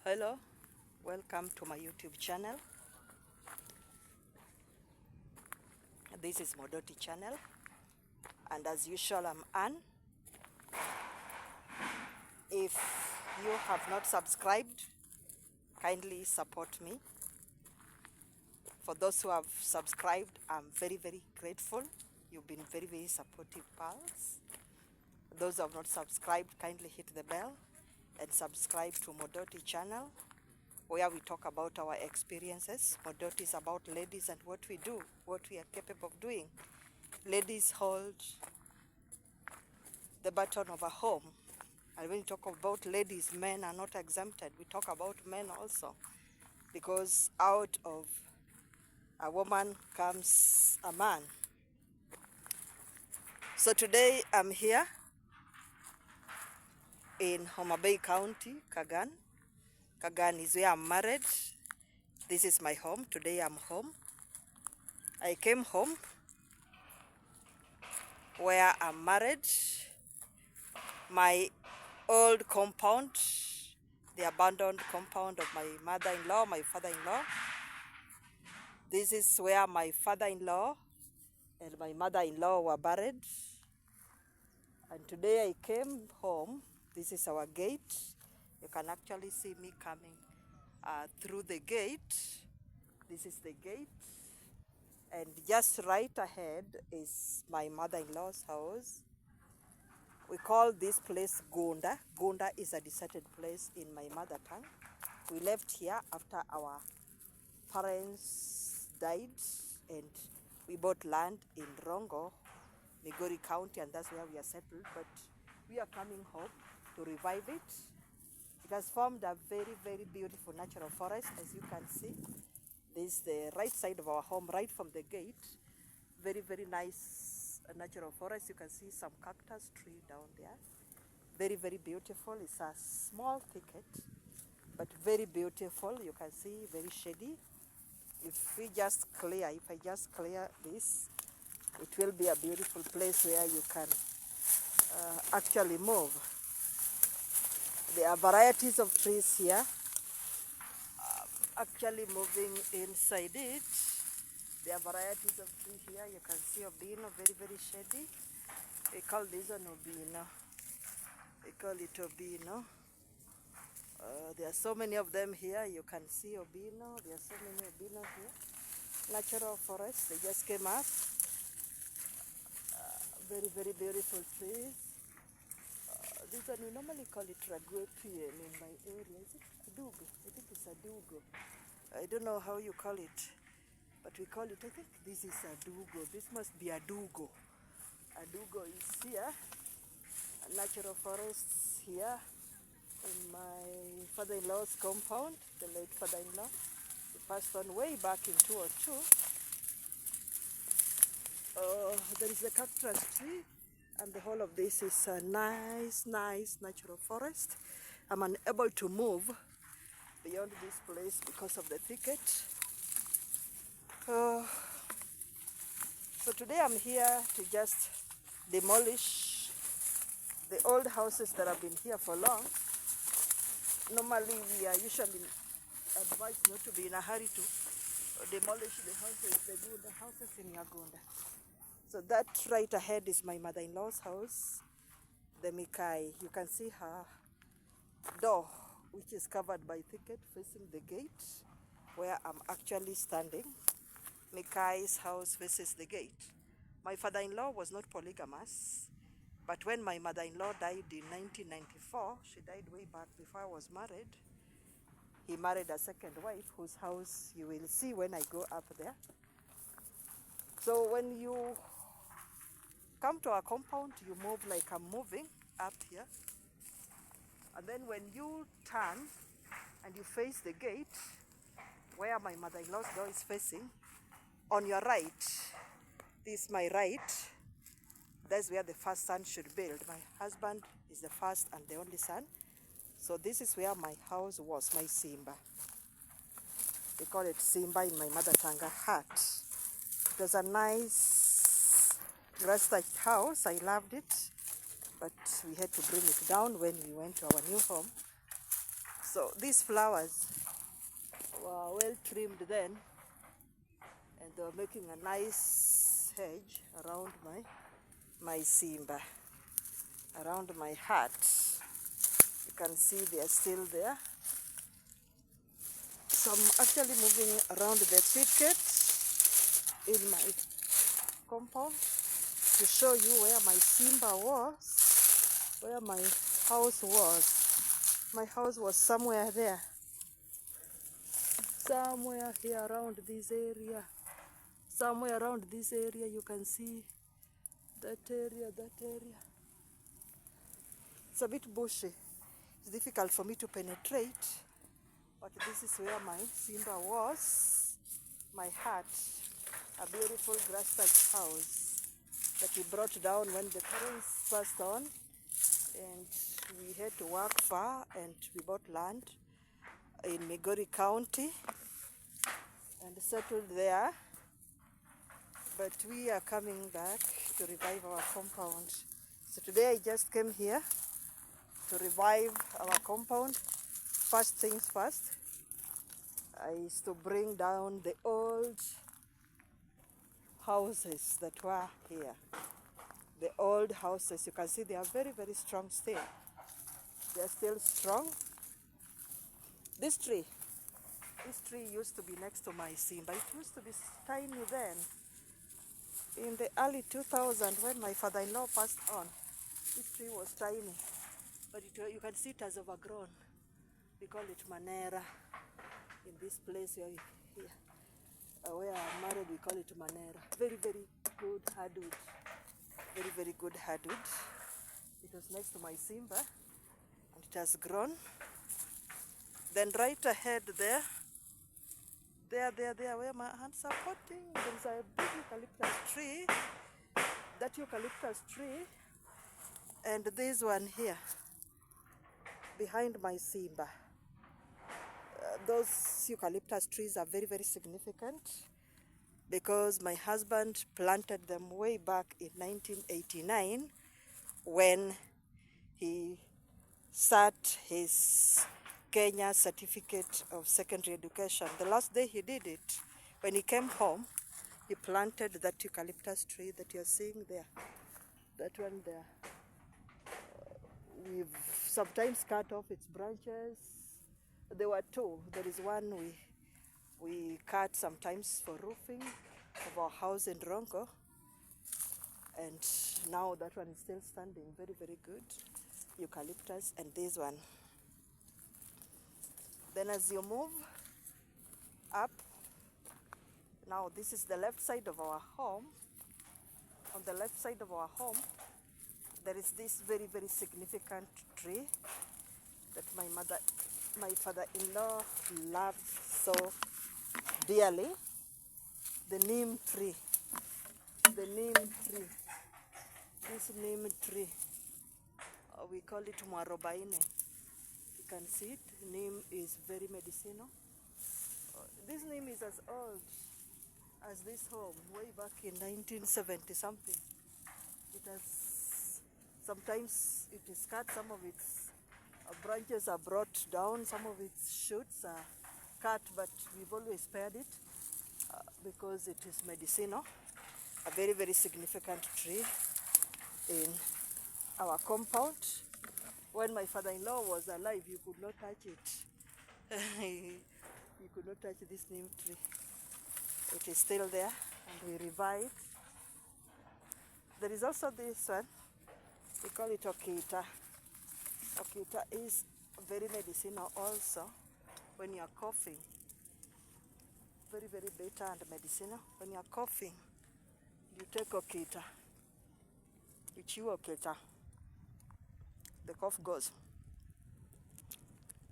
Hello, welcome to my YouTube channel. This is Modoti channel, and as usual I'm Ann. If you have not subscribed, kindly support me. For those who have subscribed, I'm very grateful. You've been very supportive pals. Those who have not subscribed, kindly hit the bell and subscribe to Modoti channel, where we talk about our experiences. Modoti is about ladies and what we do, what we are capable of doing. Ladies hold the baton of a home. And when we talk about ladies, men are not exempted. We talk about men also, because out of a woman comes a man. So today I'm here in Homa Bay County, Kagan. Kagan is where I'm married. This is my home. Today I'm home. I came home where I'm married. My old compound, the abandoned compound of my mother-in-law, my father-in-law. This is where my father-in-law and my mother-in-law were buried. And today I came home. This is our gate. You can actually see me coming through the gate. This is the gate. And just right ahead is my mother-in-law's house. We call this place Gonda. Gonda is a deserted place in my mother tongue. We left here after our parents died, and we bought land in Rongo, Migori County, and that's where we are settled. But we are coming home to revive it. It has formed a very beautiful natural forest, as you can see. This is the right side of our home, right from the gate. Very nice natural forest. You can see some cactus tree down there. Very beautiful. It's a small thicket, but very beautiful. You can see very shady. If I just clear this, it will be a beautiful place where you can actually move. There are varieties of trees here. Actually moving inside it, there are varieties of trees here. You can see Obino, very shady. We call this one Obino. We call it Obino. There are so many of them here. You can see Obino. There are so many Obino here. Natural forest. They just came up. Very beautiful trees. This one we normally call it Raguepian in my area. Is it Adugo? I think it's Adugo. I don't know how you call it, but we call it, I think this is Adugo. This must be Adugo. Adugo is here. Natural forests here in my father-in-law's compound, the late father-in-law. He passed on way back in 2002. There is a cactus tree, and the whole of this is a nice natural forest. I'm unable to move beyond this place because of the thicket. So today I'm here to just demolish the old houses that have been here for long. Normally we are usually advised not to be in a hurry to demolish the houses in Yagunda. So that right ahead is my mother-in-law's house, the Mikai. You can see her door, which is covered by thicket, facing the gate where I'm actually standing. Mikai's house faces the gate. My father-in-law was not polygamous, but when my mother-in-law died in 1994, she died way back before I was married. He married a second wife, whose house you will see when I go up there. So when you come to our compound, you move like I'm moving up here. And then when you turn and you face the gate, where my mother-in-law's door is facing, on your right, this is my right, that's where the first son should build. My husband is the first and the only son. So this is where my house was, my Simba. They call it Simba in my mother tongue, hut. It was a nice grass-thatched house. I loved it, but we had to bring it down when we went to our new home. So these flowers were well trimmed then, and they were making a nice hedge around my Simba, around my heart. You can see they are still there. So I'm actually moving around the thicket in my compound to show you where my Simba was, where my house was. My house was somewhere there, somewhere here around this area, somewhere around this area. You can see that area, that area. It's a bit bushy. It's difficult for me to penetrate, but this is where my Simba was, my hut, a beautiful grass-thatched house that we brought down when the parents passed on, and we had to work far, and we bought land in Migori County and settled there. But we are coming back to revive our compound. So today I just came here to revive our compound. First things first, I used to bring down the old houses that were here. The old houses, you can see they are very, very strong still. They are still strong. This tree used to be next to my Simba. It used to be tiny then. In the early 2000s, when my father-in-law passed on, this tree was tiny. But you can see it has overgrown. We call it Manera. In this place where I'm married, we call it Manera. Very, very good hardwood. Very, very good hardwood. It was next to my Simba, and it has grown. Then right ahead there, where my hands are pointing, there's a big eucalyptus tree. That eucalyptus tree, and this one here, behind my Simba. Those eucalyptus trees are very, very significant because my husband planted them way back in 1989 when he sat his Kenya Certificate of Secondary Education. The last day he did it, when he came home, he planted that eucalyptus tree that you're seeing there. That one there. We've sometimes cut off its branches. There were two. There is one we cut sometimes for roofing of our house in Rongo, and now that one is still standing, very, very good eucalyptus. And this one. Then as you move up, now this is the left side of our home. On the left side of our home, there is this very, very significant tree that my father-in-law loved so dearly. The neem tree. The neem tree. This neem tree. We call it Mwarobaine. You can see it. Neem is very medicinal. This neem is as old as this home, way back in 1970 something. It has, sometimes it is cut, some of its branches are brought down, some of its shoots are cut, but we've always spared it because it is medicinal. A very, very significant tree in our compound. When my father-in-law was alive, you could not touch it. You could not touch this neem tree. It is still there, and we revived. There is also this one. We call it Okita. Okita is very medicinal also when you are coughing. Very, very bitter and medicinal. When you are coughing, you take Okita. You chew Okita. The cough goes.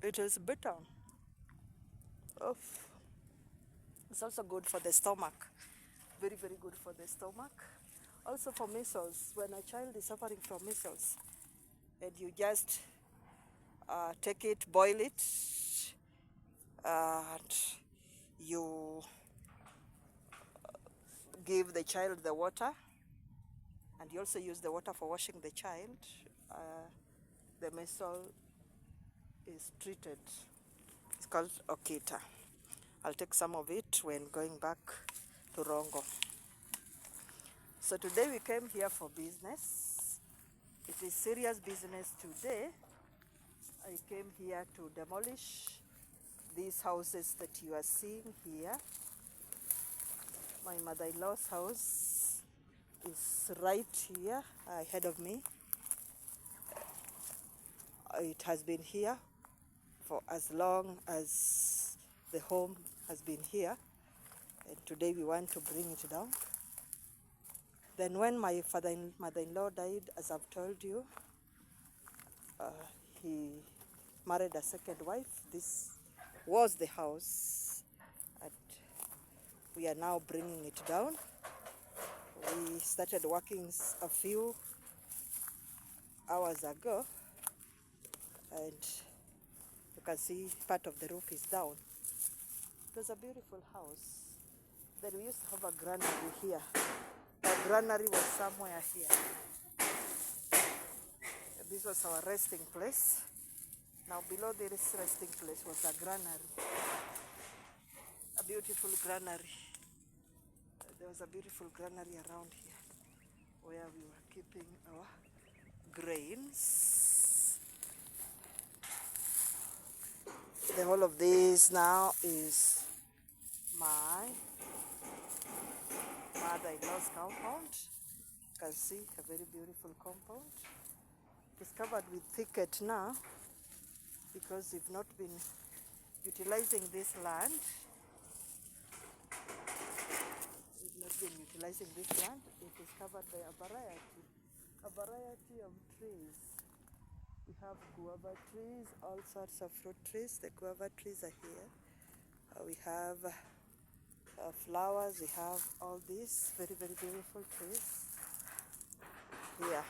It is bitter. It's also good for the stomach. Very, very good for the stomach. Also for measles. When a child is suffering from measles, and you just take it, boil it, and you give the child the water, and you also use the water for washing the child. The measles is treated. It's called Okita. I'll take some of it when going back to Rongo. So today we came here for business. It is serious business today. I came here to demolish these houses that you are seeing here. My mother-in-law's house is right here ahead of me. It has been here for as long as the home has been here, and today we want to bring it down. Then when my mother-in-law died, as I've told you, he married a second wife. This was the house, and we are now bringing it down. We started working a few hours ago, and you can see part of the roof is down. It was a beautiful house. Then we used to have a granary here. Our granary was somewhere here. This was our resting place. Now below this resting place was a granary. A beautiful granary. There was a beautiful granary around here where we were keeping our grains. The whole of this now is my mother-in-law's compound. You can see a very beautiful compound. It's covered with thicket now because we've not been utilizing this land. We've not been utilizing this land. It is covered by a variety of trees. We have guava trees, all sorts of fruit trees. The guava trees are here. We have flowers. We have all these very, very beautiful trees here.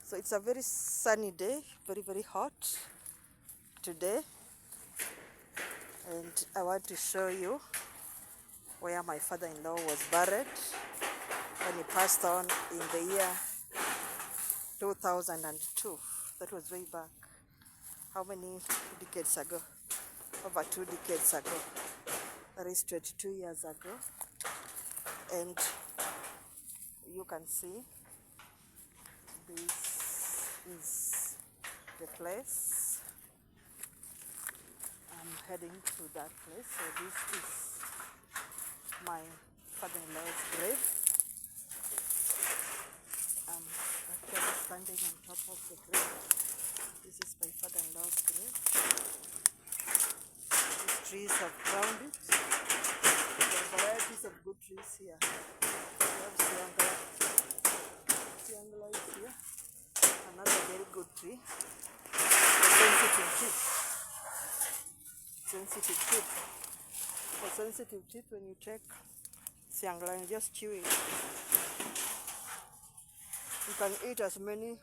So it's a very sunny day, very, very hot today. And I want to show you where my father-in-law was buried when he passed on in the year 2002. That was way back. How many decades ago? Over 2 decades ago. That is 22 years ago. And you can see this is the place. I'm heading to that place. So this is my father-in-law's grave. I'm actually standing on top of the grave. This is my father-in-law's grave. These trees have crowned it. There are varieties of good trees here. We have Siangala is here. Another very good tree. A sensitive teeth. Sensitive teeth. For sensitive teeth, when you take Siangala and just chew it, you can eat as many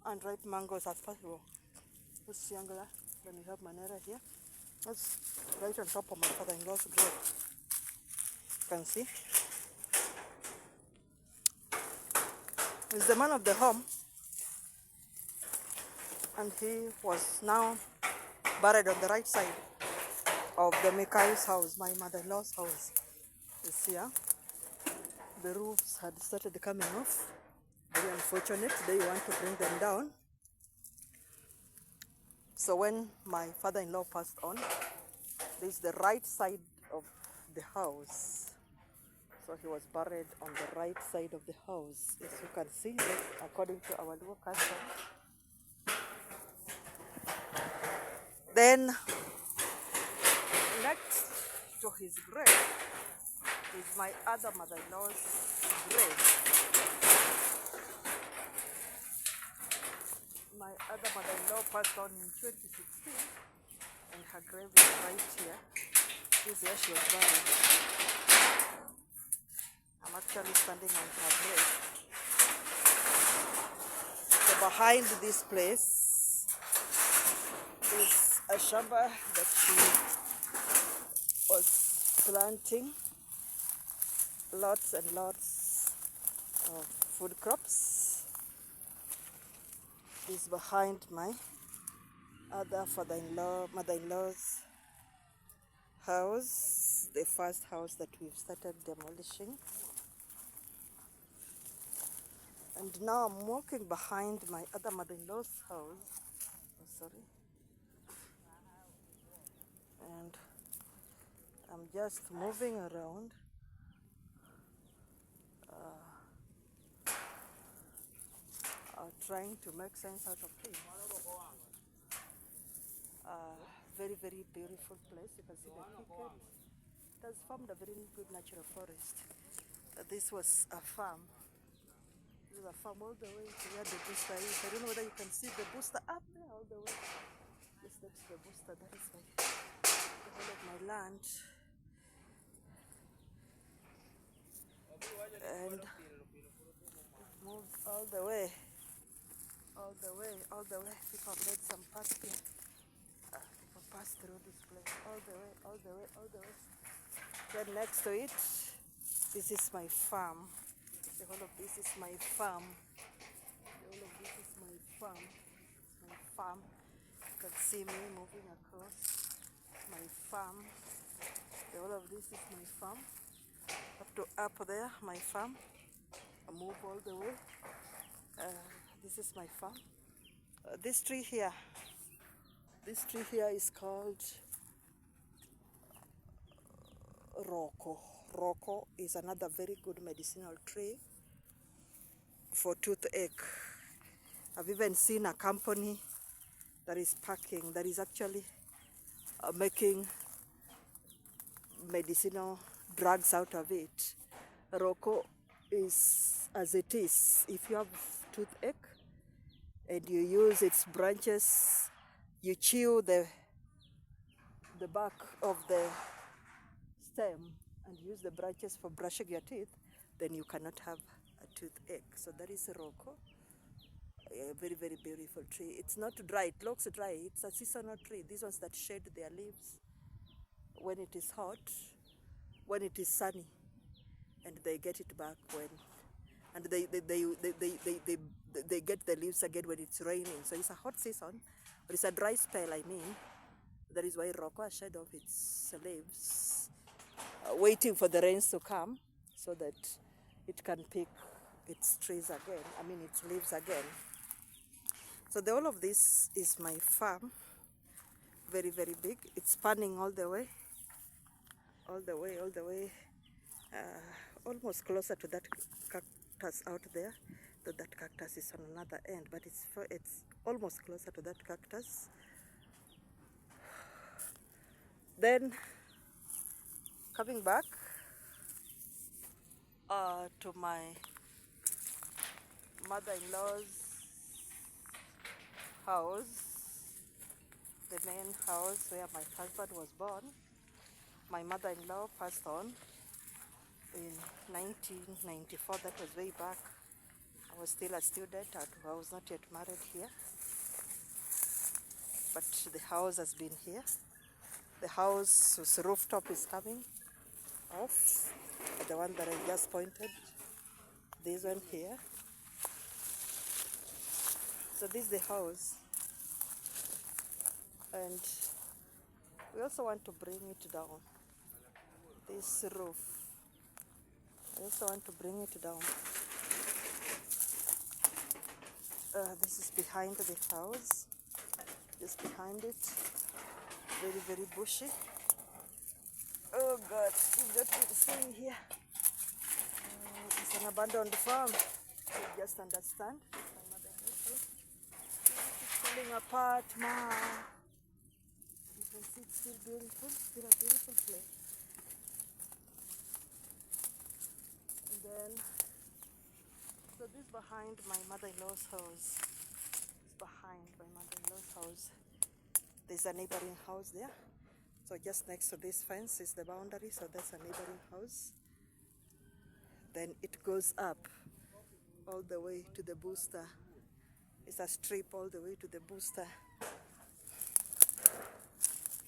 unripe mangoes as possible. This Siangala. Then we have Manera here. That's right on top of my father-in-law's grave. You can see. He's the man of the home. And he was now buried on the right side of the Mikai's house, my mother-in-law's house. You see, the roofs had started coming off. Very unfortunate. Today you want to bring them down. So when my father-in-law passed on, this is the right side of the house. So he was buried on the right side of the house. As you can see, according to our Luo custom. Then next to his grave is my other mother-in-law's grave. My other mother-in-law passed on in 2016, and her grave is right here. This is where she was buried. I'm actually standing on her grave. So behind this place is a shamba that she was planting lots and lots of food crops. Is behind my other father-in-law, mother-in-law's house, the first house that we've started demolishing. And now I'm walking behind my other mother-in-law's house. Oh, sorry. And I'm just moving around. Trying to make sense out of things. Very, very beautiful place. You can see the thicket. It has formed a very good natural forest. This was a farm. This is a farm all the way to where the booster is. I don't know whether you can see the booster up there all the way. Just next to the booster, that is the whole of my land. And moved all the way. All the way. People have made some paths here. People pass through this place. All the way. Then next to it, this is my farm. The whole of this is my farm. It's my farm. You can see me moving across my farm. The whole of this is my farm. Up there, my farm. I move all the way. This is my farm. This tree here is called Roko. Roko is another very good medicinal tree for toothache. I've even seen a company that is actually making medicinal drugs out of it. Roko is as it is. If you have toothache and you use its branches, you chew the back of the stem and use the branches for brushing your teeth, then you cannot have a toothache. So that is Roko. A very, very beautiful tree. It's not dry, it looks dry. It's a seasonal tree. These ones that shed their leaves when it is hot, when it is sunny, and they get it back when, and they get the leaves again when it's raining. So it's a hot season, but it's a dry spell, I mean. That is why Roko has shed off its leaves, waiting for the rains to come so that it can pick its trees again, its leaves again. So the whole of this is my farm, very, very big. It's spanning all the way, almost closer to that cactus out there. That cactus is on another end, but it's almost closer to that cactus. Then coming back to my mother-in-law's house, the main house where my husband was born. My mother-in-law passed on in 1994. That was way back. I was still a student and I was not yet married here. But the house has been here. The house whose rooftop is coming off, the one that I just pointed, this one here. So this is the house, and we also want to bring it down, this roof. I also want to bring it down. This is behind the house, just behind it, very, very bushy. Oh God, you've got to see here. It's an abandoned farm. You just understand. It's falling apart now. You can see it's still beautiful, still a beautiful place. And then, so this is behind my mother-in-law's house. It's behind my mother-in-law's house. There's a neighboring house there. So just next to this fence is the boundary, so that's a neighboring house. Then it goes up all the way to the booster. It's a strip all the way to the booster.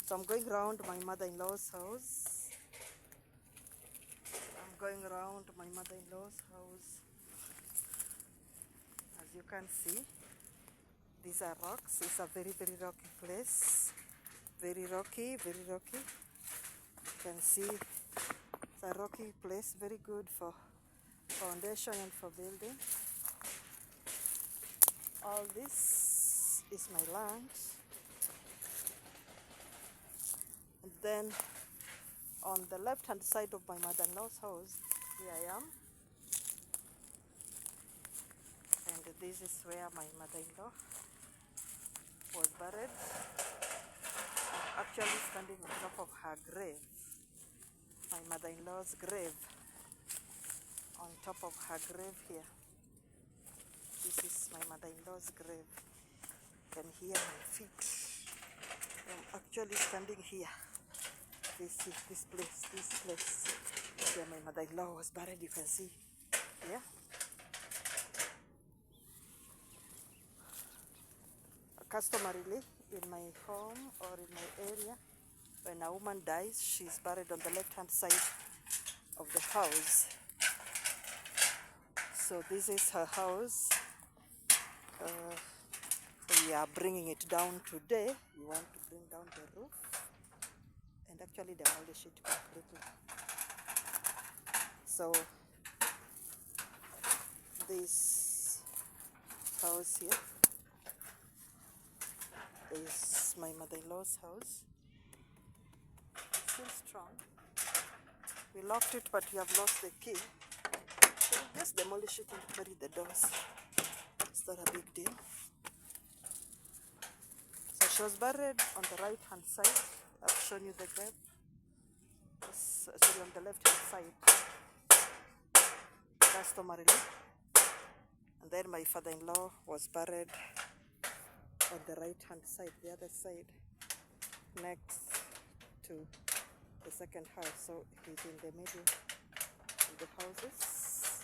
So I'm going around my mother-in-law's house. As you can see. These are rocks. It's a very, very rocky place. Very rocky, very rocky. You can see it's a rocky place, very good for foundation and for building. All this is my land. And then on the left hand side of my mother-in-law's house, here I am. And this is where my mother-in-law was buried. I'm actually standing on top of her grave, my mother-in-law's grave, on top of her grave here. This is my mother-in-law's grave. You can hear my feet. I'm actually standing here. This place where my mother-in-law was buried, you can see here. Customarily in my home or in my area, when a woman dies, she's buried on the left-hand side of the house. So this is her house. We are bringing it down today. We want to bring down the roof and actually demolish it completely. So this house here is my mother-in-law's house. It's still strong. We locked it, but we have lost the key. So we just demolish it and bury the doors. It's not a big deal. So she was buried on the right hand side. I've shown you the grave. Sorry, on the left hand side, customarily. And then my father-in-law was buried on the right hand side, the other side, next to the second house. So he's in the middle of the houses.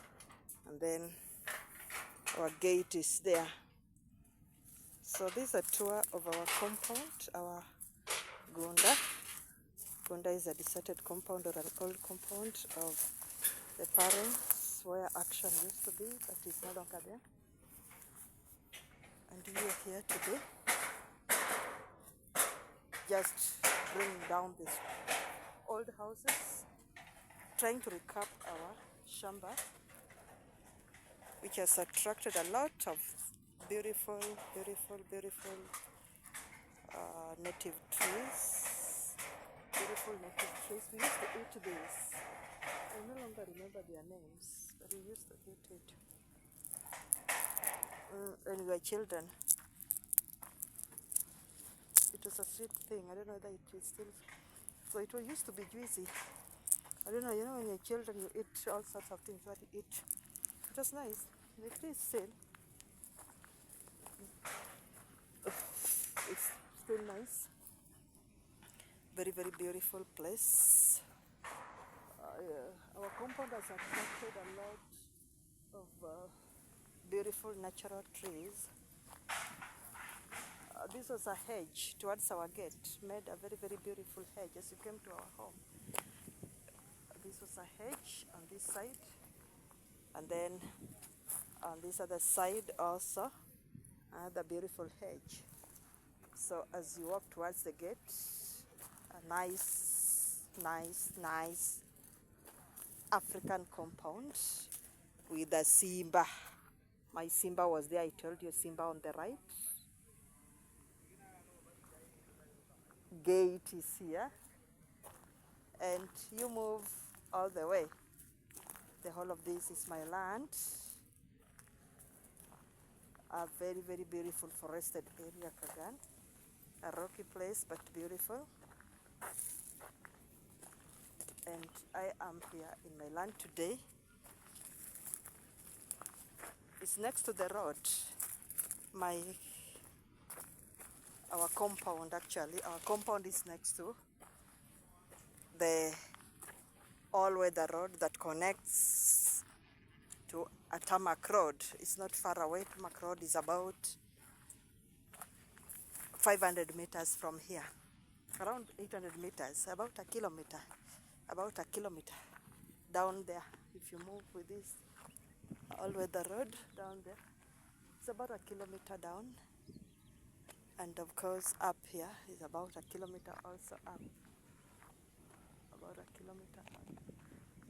And then our gate is there. So this is a tour of our compound, our Gunda. Gunda is a deserted compound or an old compound of the parents where Action used to be, but it's no longer there. And we are here today just bringing down these old houses, trying to recap our shamba, which has attracted a lot of beautiful native trees. Beautiful native trees. We used to eat these. I no longer remember their names, but we used to eat it when we were children. It was a sweet thing. I don't know whether it is still. So it used to be juicy. I don't know, you know, when you're children, you eat all sorts of things that you eat. It was nice. It is still. It's still nice. Very, very beautiful place. Our compound has attracted a lot of beautiful natural trees. This was a hedge towards our gate, made a very, very beautiful hedge as you came to our home. This was a hedge on this side, and then on this other side also another beautiful hedge. So as you walk towards the gate, a nice African compound with a Simba. My Simba was there. I told you, Simba on the right. Gate is here, and you move all the way. The whole of this is my land. A very, very beautiful forested area, Kagan. A rocky place, but beautiful. And I am here in my land today. It's next to the road. Our compound, actually, our compound is next to the all-weather road that connects to a tarmac road. It's not far away. Tarmac road is about 500 meters from here, around 800 meters, about a kilometer down there. If you move with this all-weather road down there, it's about a kilometer down. And of course, up here is about a kilometer also up. About a kilometer up.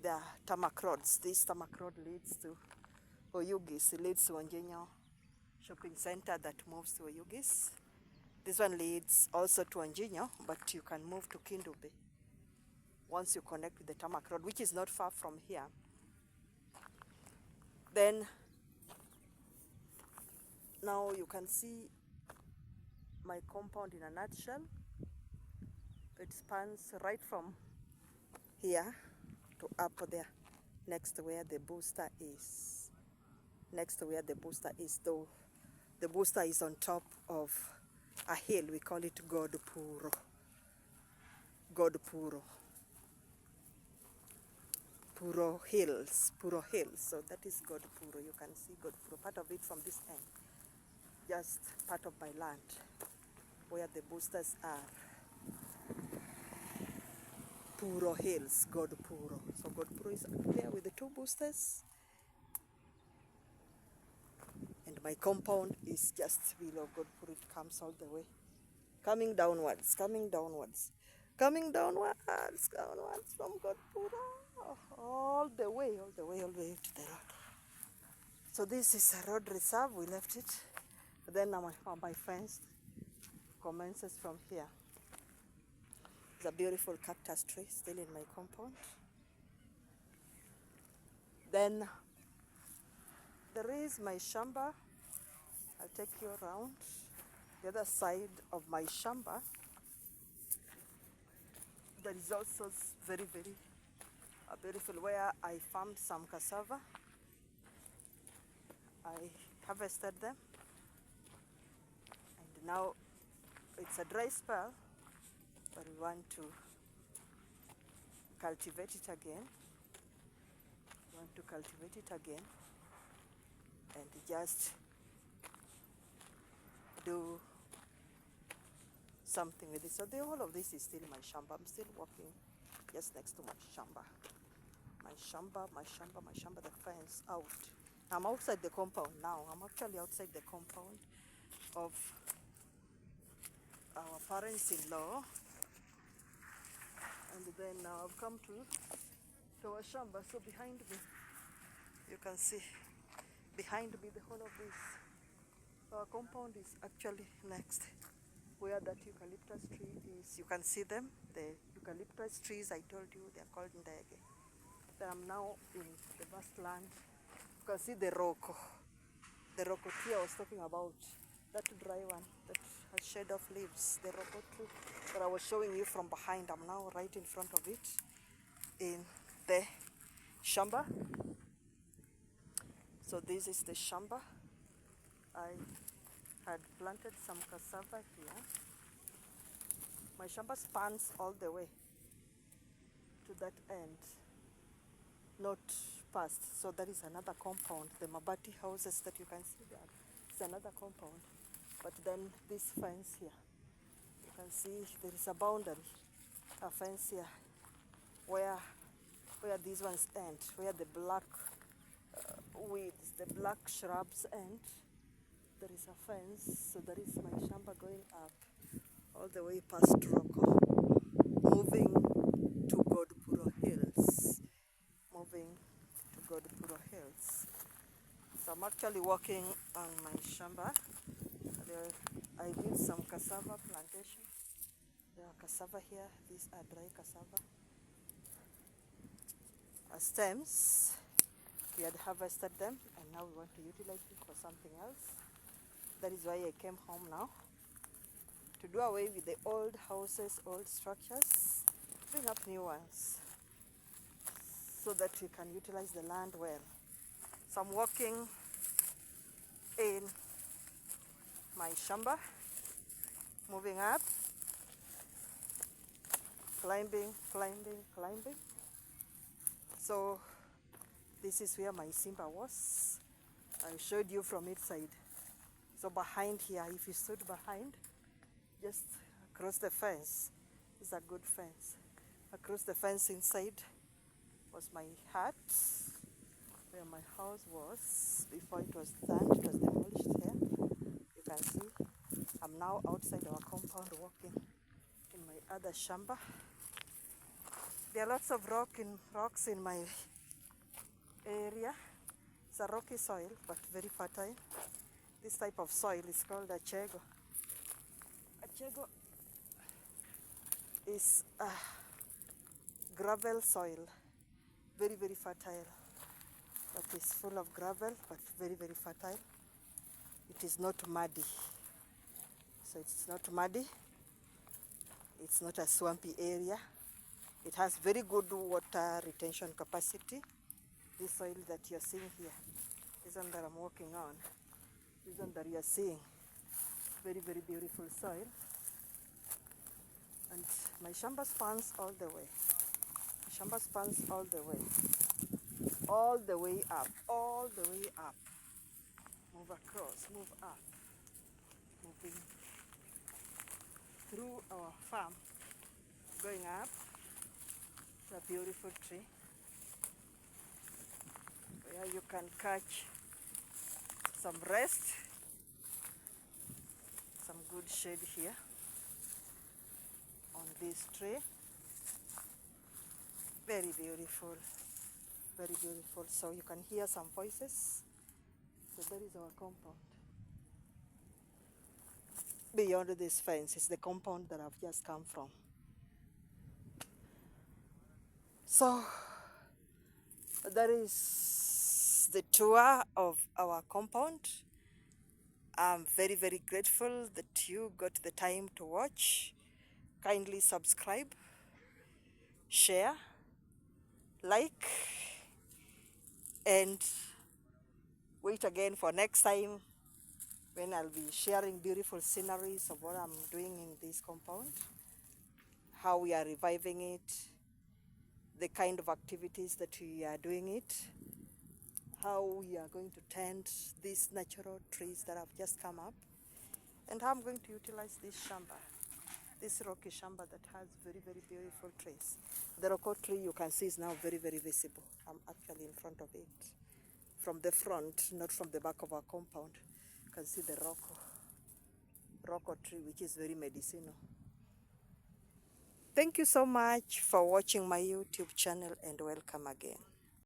There are tarmac roads. This tarmac road leads to Oyugis. It leads to Ongenyo shopping center that moves to Oyugis. This one leads also to Ongenyo, but you can move to Kindube once you connect with the tarmac road, which is not far from here. Then now you can see my compound in a nutshell. It spans right from here to up there, next to where the booster is. Next to where the booster is, though the booster is on top of a hill. We call it Godpuro. Godpuro. Puro Hills. Puro Hills. So that is Godpuro. You can see Godpuro. Part of it from this end. Just part of my land where the boosters are. Puro Hills, Godpuro. So Godpuro is up there with the two boosters. And my compound is just below Godpuro. It comes all the way. Coming downwards, coming downwards. Coming downwards from Godpuro. All the way to the road. So this is a road reserve. We left it. Then my fence commences from here. It's a beautiful cactus tree still in my compound. Then there is my shamba. I'll take you around. The other side of my shamba, there is also very, very beautiful where I farmed some cassava. I harvested them. And now it's a dry spell, but we want to cultivate it again. And just do something with it. So the whole of this is still my shamba. I'm still walking just next to my shamba. My shamba, the fence out. I'm outside the compound now. I'm actually outside the compound of our parents-in-law. And then now I've come to our shamba. So behind me, you can see behind me the whole of this. Our compound is actually next where that eucalyptus tree is. You can see them, the eucalyptus trees. I told you they are called ndege. Then I'm now in the vast land. You can see the roko tree I was talking about, that dry one that has shade of leaves, the roko tree that I was showing you from behind. I'm now right in front of it in the shamba. So this is the shamba. I had planted some cassava here. My shamba spans all the way to that end, not past. So that is another compound. The mabati houses that you can see there, it's another compound. But then this fence here, you can see there is a boundary, a fence here, where these ones end, where the black weeds, the black shrubs end. There is a fence, so that is my shamba going up all the way past Roko, moving to Godpuro Hills. So I'm actually walking on my shamba. I did some cassava plantation. There are cassava here. These are dry cassava stems. We had harvested them, and now we want to utilize it for something else. That is why I came home now, to do away with the old houses, old structures, bring up new ones, so that we can utilize the land well. So I'm walking in my shamba, moving up, climbing. So this is where my Simba was. I showed you from its side. So behind here, if you stood behind, just across the fence, it's a good fence. Across the fence inside was my hut, where my house was before it was done. It was demolished here. You can see I'm now outside our compound walking in my other shamba. There are lots of rocks in my area. It's a rocky soil but very fertile. This type of soil is called achego. Achego is a gravel soil, very fertile, but it's full of gravel but very fertile. It is not muddy, so it's not muddy, it's not a swampy area. It has very good water retention capacity. This soil that you're seeing here, this one that I'm walking on, this one that you're seeing, very beautiful soil. And my shamba spans all the way. My shamba spans all the way up, all the way up. Move across, move up, moving through our farm, going up. It's a beautiful tree where you can catch some rest, some good shade here on this tree. Very beautiful, so you can hear some voices. So that is our compound. Beyond this fence is the compound that I've just come from. So that is the tour of our compound. I'm very grateful that you got the time to watch. Kindly subscribe, share, like, and wait again for next time when I'll be sharing beautiful sceneries of what I'm doing in this compound, how we are reviving it, the kind of activities that we are doing it, how we are going to tend these natural trees that have just come up, and how I'm going to utilize this shamba, this rocky shamba that has very beautiful trees. The rocco tree you can see is now very visible. I'm actually in front of it. From the front, not from the back of our compound. You can see the rocco tree, which is very medicinal. Thank you so much for watching my YouTube channel, and welcome again.